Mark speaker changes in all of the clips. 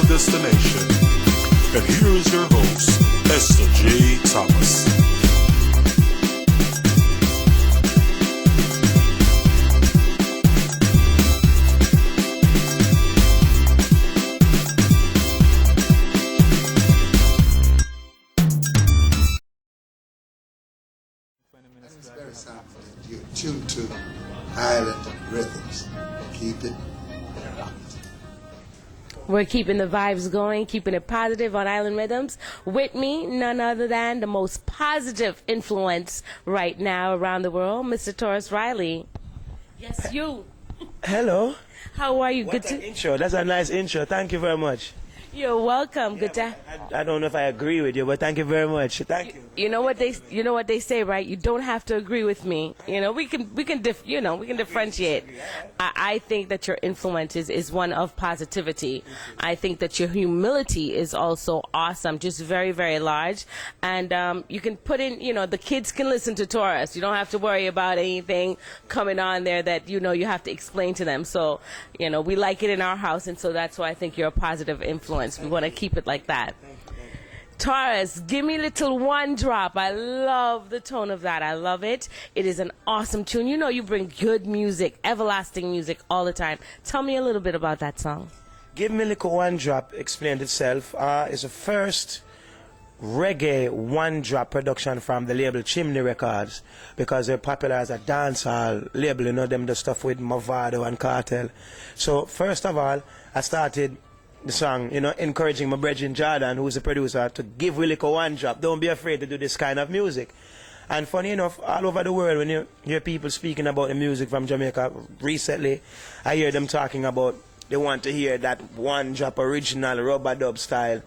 Speaker 1: destination. And here is your host, Esther J. Thomas.
Speaker 2: It's very sound for you. Tuned to Island Rhythms. Keep it locked.
Speaker 3: We're keeping the vibes going, keeping it positive on Island Rhythms. With me, none other than the most positive influence right now around the world, Mr. Tarrus Riley. Yes, you.
Speaker 4: Hello.
Speaker 3: How are you?
Speaker 4: What an intro. That's a nice intro. Thank you very much.
Speaker 3: You're welcome.
Speaker 4: Yeah,
Speaker 3: Good to.
Speaker 4: I don't know if I agree with you, but thank you very much. Thank you.
Speaker 3: You know what they say, right? You don't have to agree with me. You know, we can differentiate. I think that your influence is one of positivity. I think that your humility is also awesome, just very, very large. And you can put in, the kids can listen to Tarrus. You don't have to worry about anything coming on there that, you have to explain to them. So, we like it in our house, and so that's why I think you're a positive influence. We want to keep it like that. Tarrus, give me a little one drop. I love the tone of that. I love it. It is an awesome tune. You bring good music, everlasting music all the time. Tell me a little bit about that song.
Speaker 4: Give Me a Little One Drop explained itself. It's the first reggae one drop production from the label Chimney Records, because they're popular as a dancehall label, them the stuff with Movado and Cartel. So first of all, I started the song, encouraging my brethren Jordan, who's the producer, to give Willie one drop. Don't be afraid to do this kind of music. And funny enough, all over the world, when you hear people speaking about the music from Jamaica recently, I hear them talking about they want to hear that one drop original rubber dub style,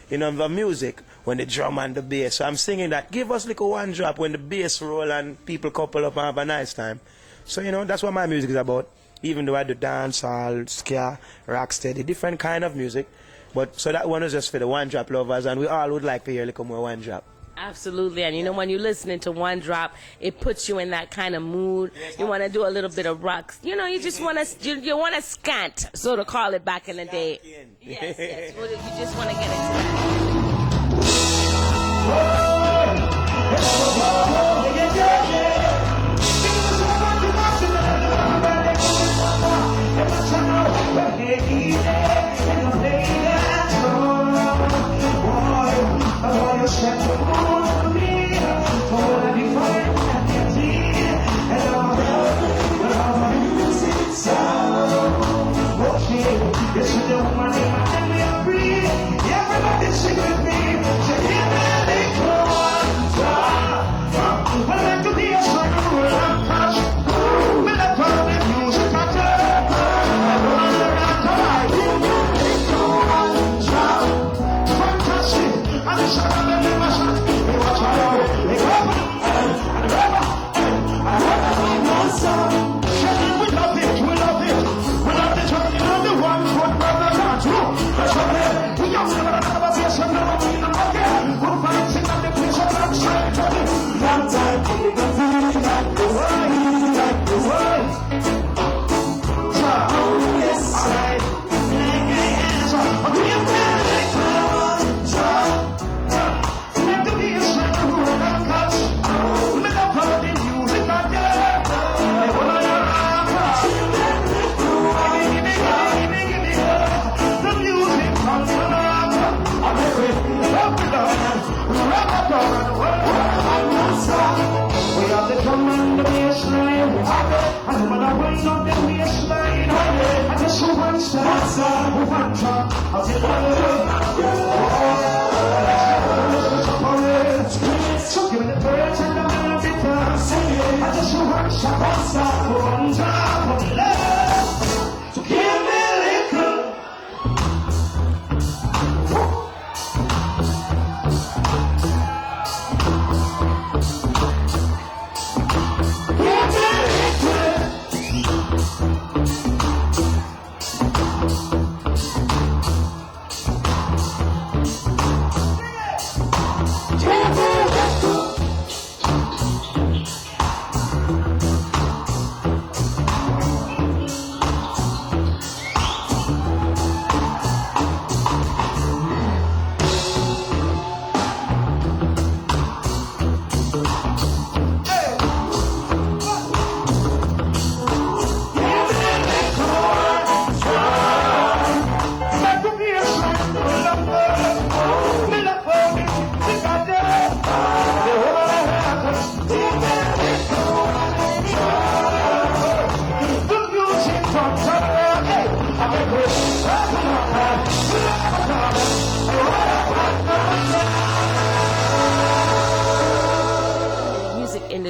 Speaker 4: of music, when the drum and the bass. So I'm singing that, give us little one drop when the bass roll and people couple up and have a nice time. So, that's what my music is about. Even though I do dancehall, ska, rocksteady, different kind of music. But so that one is just for the one drop lovers, and we all would like to hear a little more one drop.
Speaker 3: Absolutely, and when you're listening to one drop, it puts you in that kind of mood. You want to do a little bit of rocks. You just want to you want to scant, so to call it back in the day. Yes. Well, you just want to get into that.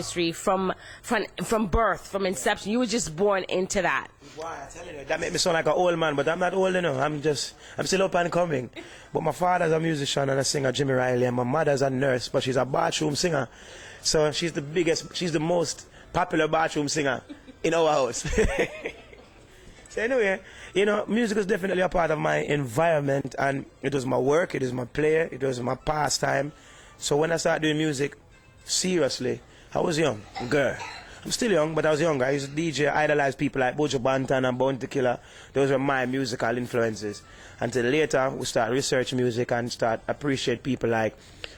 Speaker 3: industry from birth, from inception. You were just born into that.
Speaker 4: Boy, I tell you, that made me sound like an old man, but I'm not old enough. I'm still up and coming. But my father's a musician and a singer, Jimmy Riley, and my mother's a nurse, but she's a bathroom singer. So she's the most popular bathroom singer in our house. So anyway, you know, music is definitely a part of my environment, and it was my work, it was my play, it was my pastime. So when I started doing music, seriously, I was young, girl. I'm still young, but I was younger. I used to DJ, idolize people like Buju Banton and Bounty Killer. Those were my musical influences. Until later, we start research music and start appreciate people like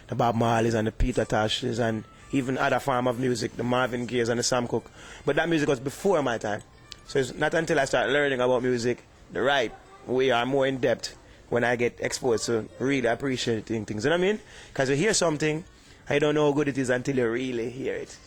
Speaker 4: the Bob Marleys and the Peter Toshes and even other form of music, the Marvin Gayes and the Sam Cooke. But that music was before my time. So it's not until I start learning about music, the right way or more in depth, when I get exposed to really appreciating things. You know what I mean? Because you hear something, I don't know how good it is until you really hear it.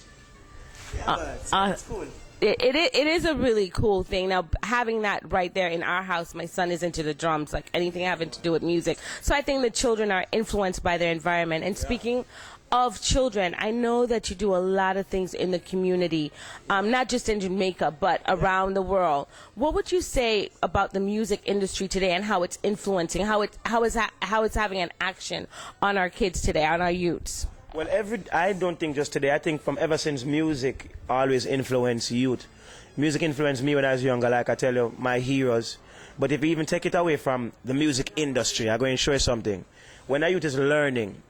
Speaker 4: Yeah, it's cool.
Speaker 3: It is a really cool thing. Now, having that right there in our house, my son is into the drums, like anything having to do with music. So I think the children are influenced by their environment. And speaking of children, I know that you do a lot of things in the community, not just in Jamaica, but around the world. What would you say about the music industry today and how it's influencing, how it's having an action on our kids today, on our youths?
Speaker 4: Well, I don't think just today. I think from ever since music always influenced youth. Music influenced me when I was younger, like I tell you, my heroes. But if you even take it away from the music industry, I'm going to show you something. When a youth is learning,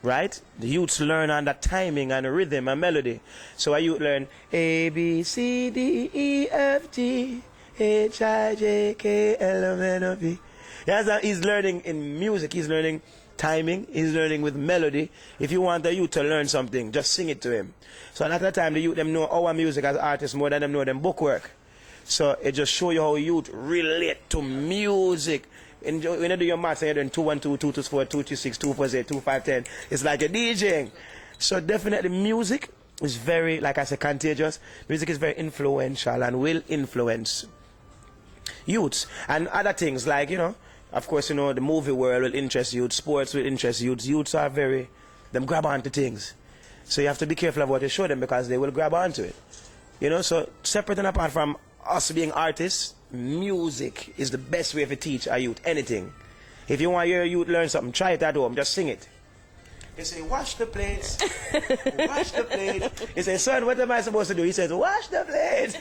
Speaker 4: right? The youths learn on that timing and rhythm and melody. So a youth learn A, B, C, D, E, F, G, H, I, J, K, L, M, N, O, P. Yes, he's learning in music. He's learning timing, he's learning with melody. If you want the youth to learn something, just sing it to him. So at that time, the youth them know our music as artists more than them know them book work. So it just show you how youth relate to music. When you do your maths and you're doing 2, 1, 2, 2, 2, 4, 2, 2, 6, 2, 4, 8, 2, 5, 10, it's like a DJing. So definitely music is very, like I said, contagious. Music is very influential and will influence youths. And other things like, you know, of course, you know, the movie world will interest youth, sports will interest youths. Youths are them grab onto things. So you have to be careful of what you show them because they will grab onto it. You know, so separate and apart from us being artists, music is the best way to teach a youth anything. If you want your youth learn something, try it at home, just sing it. They say, wash the plates, wash the plates. He says, son, what am I supposed to do? He says, wash the plates.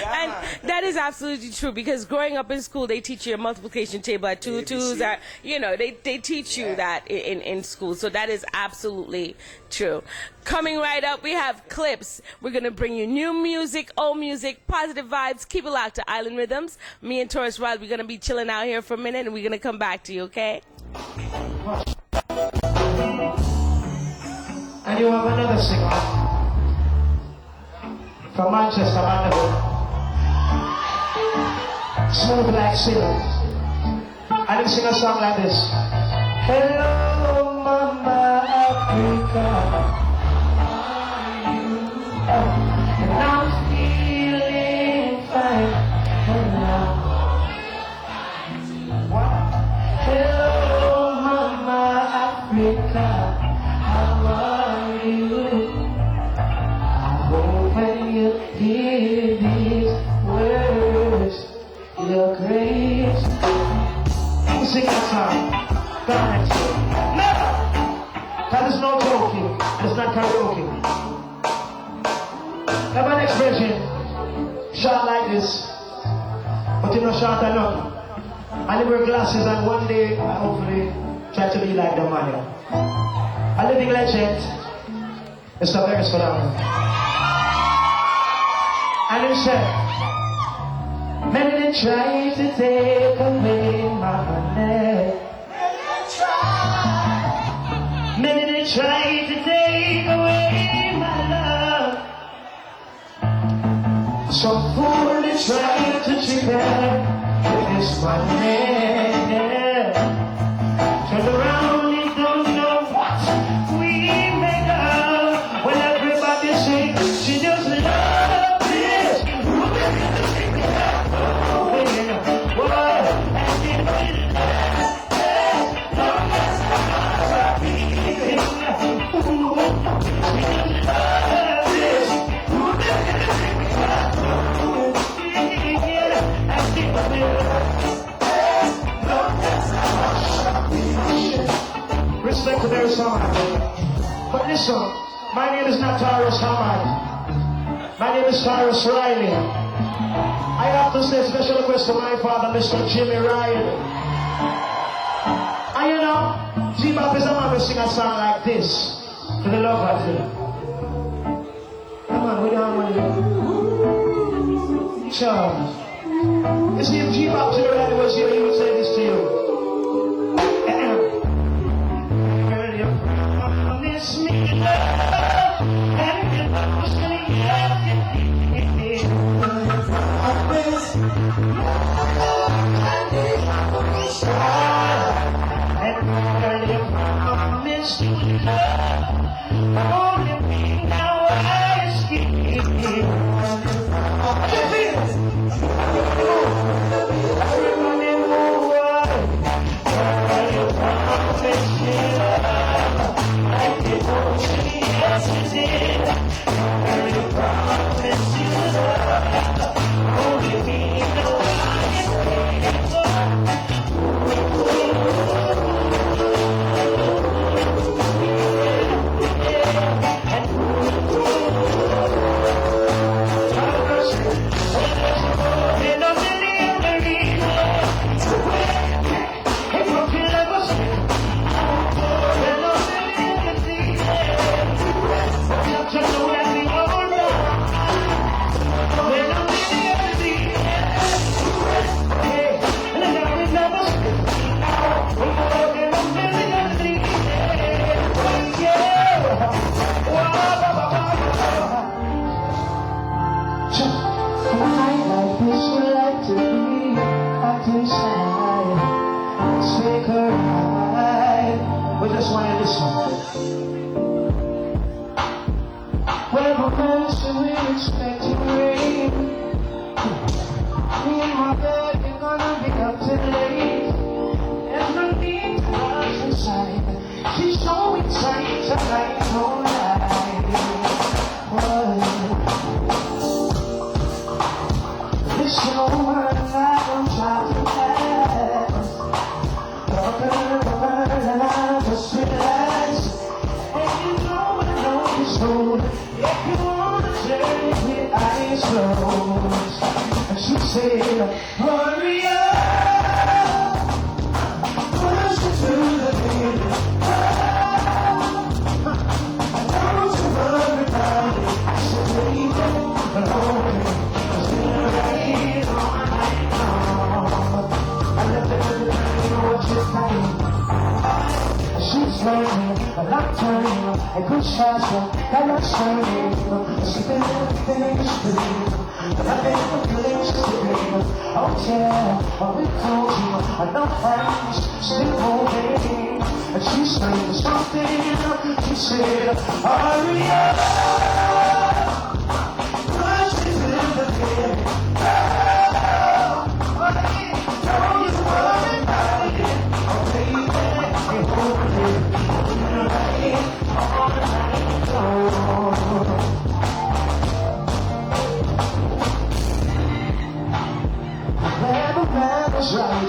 Speaker 3: And that is absolutely true because growing up in school, they teach you a multiplication table at 2 2s. You know, they teach you that in school. So that is absolutely true. Coming right up, we have clips. We're going to bring you new music, old music, positive vibes. Keep it locked to Island Rhythms. Me and Tarrus, we're going to be chilling out here for a minute and we're going to come back to you, okay?
Speaker 5: And you have another singer from Manchester, Manchester. Smooth like silk. And he sing a song like this. Hello, Mama Africa. And I'm feeling fine. Hello, Mama Africa. How are you? I hope when you hear these words, you're great. Sing that song. Go ahead. No! That is no joking. It's not karaoke. Now my next version, short like this, but you know short enough. I wear glasses and one day I hopefully try to be like the man. A living legend, Mr. Tarrus for that one. And he said, many try to take away my money. Many try to take away my love. Some fool they try to trick her with this money. Turn around, you don't know what we make of. When everybody sings, she just loves this. very songwriter. But listen, my name is not Tarrus Hamad. My name is Tarrus Riley. I have to say special request to my father, Mr. Jimmy Ryan. And you know, G-Bop is a man who sing a song like this to the lovers. Come on, we don't want to. Sure. You see, if G-Bop Jimmy Ryan was here, he would say this to you. Girl, you promise me love, and you promise me everything. And girl, you promise me love, only me now I skip.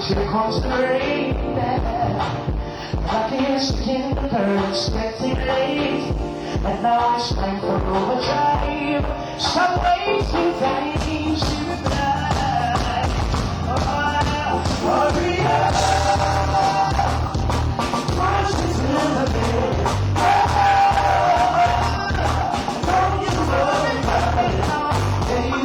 Speaker 5: Here comes the rain. Like it's in the birds getting late, and now it's time for overdrive. Stop waiting, time to reply. Hurry up, once it's in the bed. Don't you worry about it now, baby.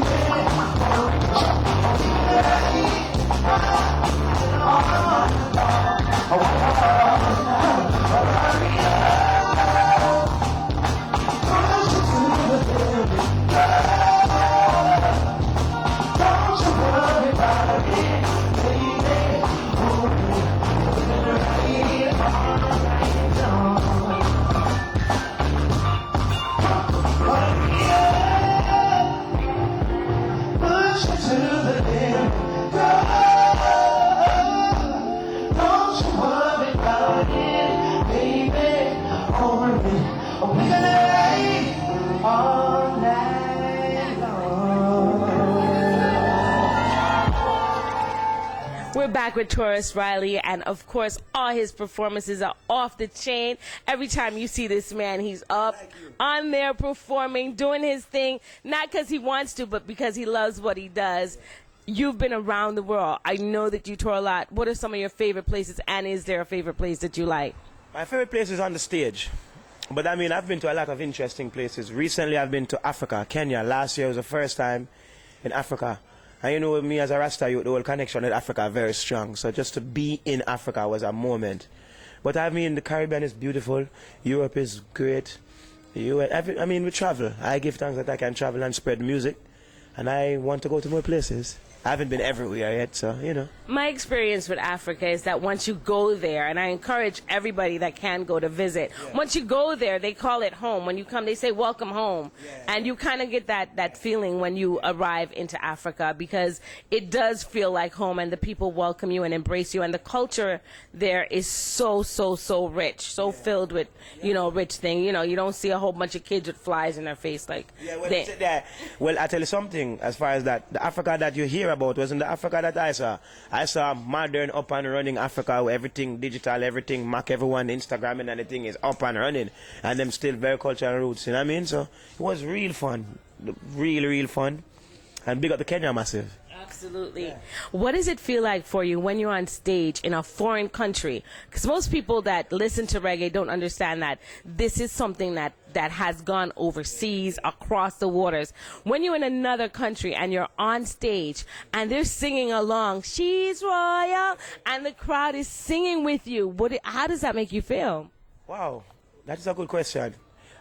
Speaker 3: We're back with Tarrus Riley, and of course, all his performances are off the chain. Every time you see this man, he's up on there performing, doing his thing, not because he wants to, but because he loves what he does. You've been around the world. I know that you tour a lot. What are some of your favorite places, and is there a favorite place that you like?
Speaker 4: My favorite place is on the stage. But I mean, I've been to a lot of interesting places. Recently, I've been to Africa, Kenya. Last year was the first time in Africa. And you know, with me as a Rasta youth, the whole connection with Africa is very strong. So just to be in Africa was a moment. But I mean, the Caribbean is beautiful. Europe is great. I mean, we travel. I give thanks that I can travel and spread music. And I want to go to more places. I haven't been everywhere yet, so, you know.
Speaker 3: My experience with Africa is that once you go there, and I encourage everybody that can go to visit, once you go there, they call it home. When you come, they say, welcome home. And you kind of get that feeling when you arrive into Africa, because it does feel like home, and the people welcome you and embrace you. And the culture there is so rich, so filled with, you know, rich thing. You know, you don't see a whole bunch of kids with flies in their face. Like,
Speaker 4: well, I tell you something, as far as that, the Africa that you hear about wasn't the Africa that I saw. I saw modern, up and running Africa where everything digital, everything Mac, everyone Instagram and everything is up and running, and them still very cultural roots, you know what I mean? So it was real fun, real fun, and big up the Kenya massive.
Speaker 3: Absolutely. Yeah. What does it feel like for you when you're on stage in a foreign country? Because most people that listen to reggae don't understand that this is something that has gone overseas, across the waters. When you're in another country and you're on stage and they're singing along, "She's Royal," and the crowd is singing with you, how does that make you feel?
Speaker 4: Wow, that is a good question.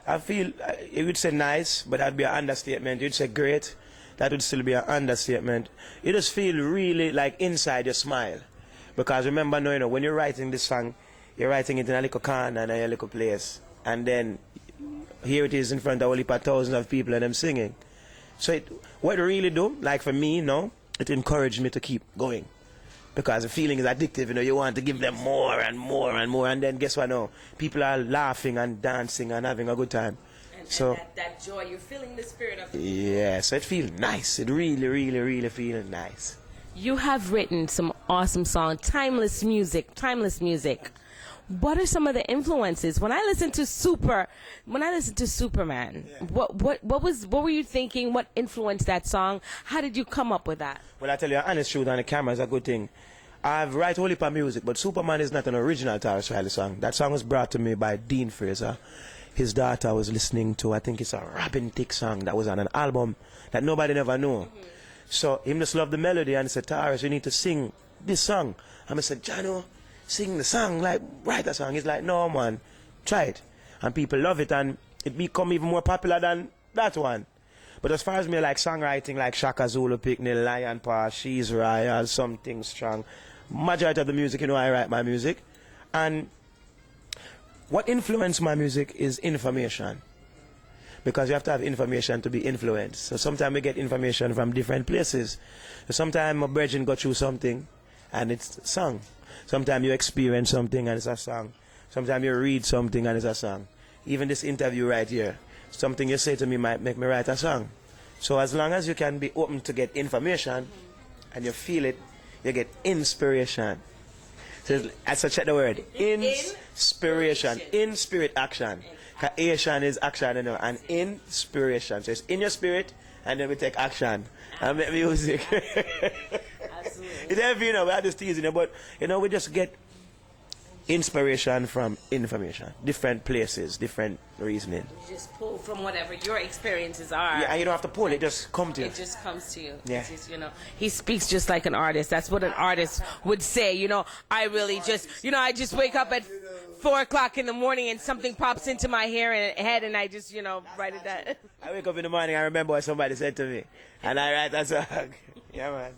Speaker 4: I feel, you would say nice, but that'd be an understatement. You'd say great. That would still be an understatement. You just feel really like inside you smile. Because remember now, you know, when you're writing this song, you're writing it in a little corner and a little place. And then here it is in front of a heap of thousands of people and them singing. So what it really do, like for me, you know, it encouraged me to keep going. Because the feeling is addictive, you know, you want to give them more and more and more. And then guess what now? People are laughing and dancing and having a good time. So
Speaker 3: and that joy, you're feeling the spirit of it.
Speaker 4: Yeah, so it feels nice. It really feels nice.
Speaker 3: You have written some awesome songs, timeless music. What are some of the influences? When I listen to Superman, what were you thinking? What influenced that song? How did you come up with that?
Speaker 4: Well, I tell you, honest truth, and the camera is a good thing. I've write whole heap of music, but Superman is not an original Tarrus Riley song. That song was brought to me by Dean Fraser. His daughter was listening to, I think it's a Robin Thicke song that was on an album that nobody never knew. So him just loved the melody and he said, "Tarrus, you need to sing this song." And I said, "Jano, sing the song, like write a song." He's like, "No man, try it." And people love it and it become even more popular than that one. But as far as me like songwriting, like Shaka Zulu, Picnic, Lion Paw, She's Royal, Something Strong, majority of the music, you know, I write my music. And what influenced my music is information. Because you have to have information to be influenced. So sometimes we get information from different places. So sometimes a virgin got through something and it's a song. Sometimes you experience something and it's a song. Sometimes you read something and it's a song. Even this interview right here, something you say to me might make me write a song. So as long as you can be open to get information and you feel it, you get inspiration. So so check the word. Inspiration. In spirit action. Asian is action, you know, and inspiration. So it's in your spirit and then we take action and make music.
Speaker 3: Absolutely.
Speaker 4: It's heavy, you know, we're just teasing you, but you know, we just get inspiration from information. Different places, different reasoning.
Speaker 3: You just pull from whatever your experiences are.
Speaker 4: Yeah, and you don't have to pull, it just comes to you.
Speaker 3: It just comes to you.
Speaker 4: Yeah.
Speaker 3: Just, you know, he speaks just like an artist. That's what an artist would say. You know, I really just, you know, I just wake up at 4 o'clock in the morning and something pops into my head and I just, you know, write it down.
Speaker 4: I wake up in the morning, I remember what somebody said to me, and I write that song. Yeah, man.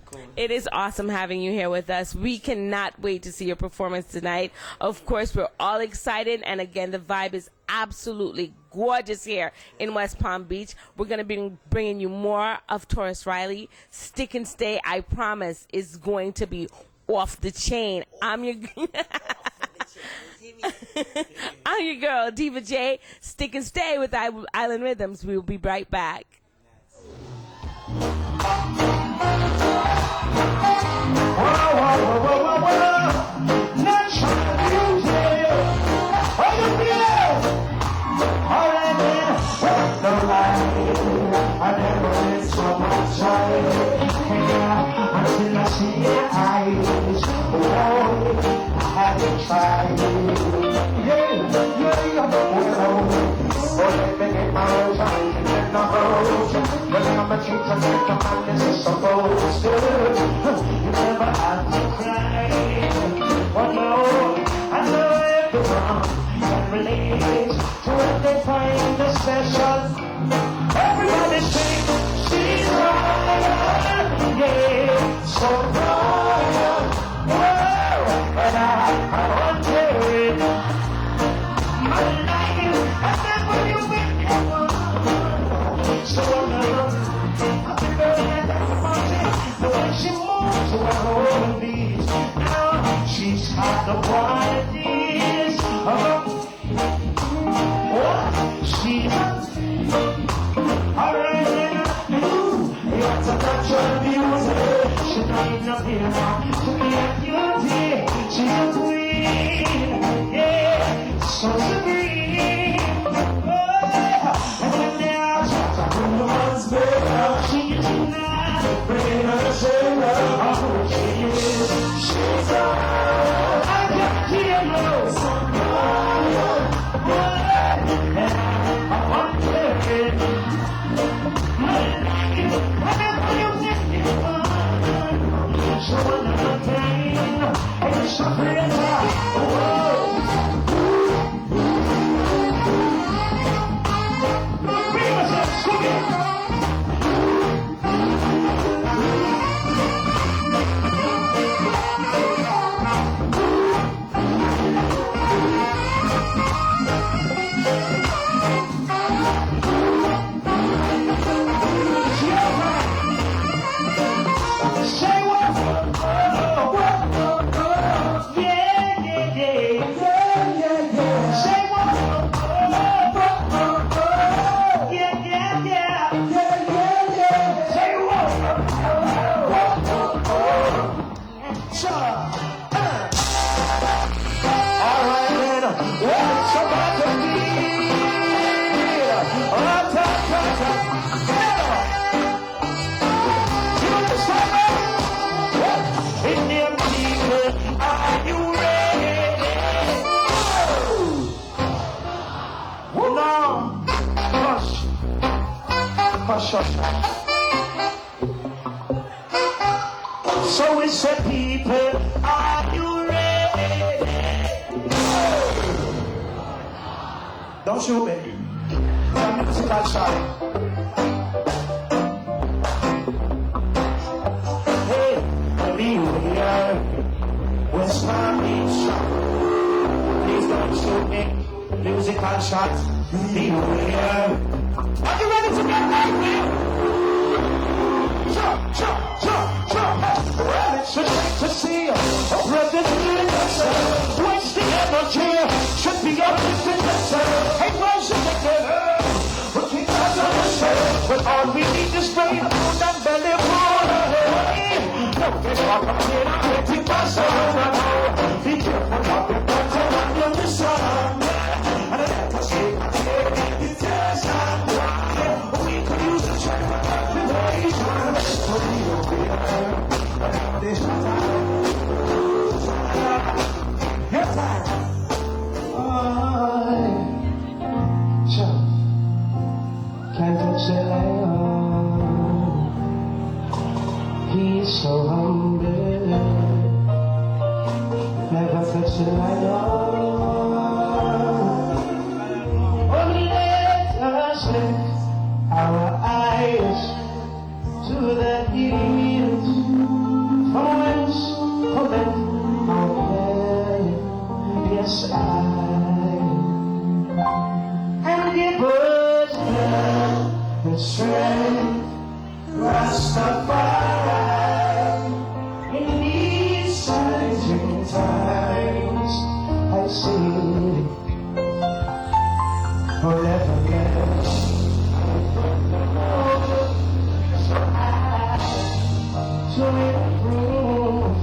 Speaker 4: Cool.
Speaker 3: It is awesome having you here with us. We cannot wait to see your performance tonight. Of course, we're all excited, and again, the vibe is absolutely gorgeous here in West Palm Beach. We're going to be bringing you more of Tarrus Riley. Stick and Stay, I promise, is going to be off the chain. I'm your girl, Diva J. Stick and Stay with Island Riddims. We'll be right back.
Speaker 5: Wow. So we said, people, are you ready? Don't shoot me. I'm music outside. Hey, beware. Where's my beach? Please don't shoot me. Musical shots. Beware. Are you ready to get like me? It's a great to see a brother doing this. Waste the energy, should be up with the dancer. Hey, rose together, looking at us. But all we need is rain, food and belly full. No, they walk up here, pretty fast. Be careful of your butter when you're the sun. And I have to say, I take it, yes, I'm we could use a check. Can't touch the lion. He's so humble. Never touch the lion. Only let us lift our eyes to the hills, from whence cometh our help. Yes, and give us the strength, Rastafari, in these challenging times. I sing forever, yes. To improve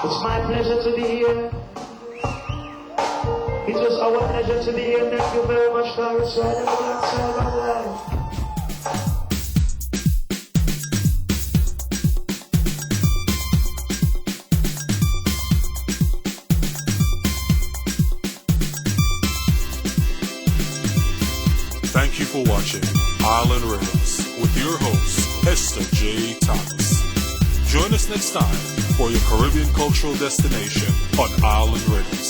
Speaker 5: It's my pleasure to be here. It was our pleasure to be here. Thank you very much, Tarrus. So I never got to say about life.
Speaker 1: Thank you for watching Island Riddims with your host, Esther J. Tarrus. Join us next time for your Caribbean cultural destination on Island Riddims.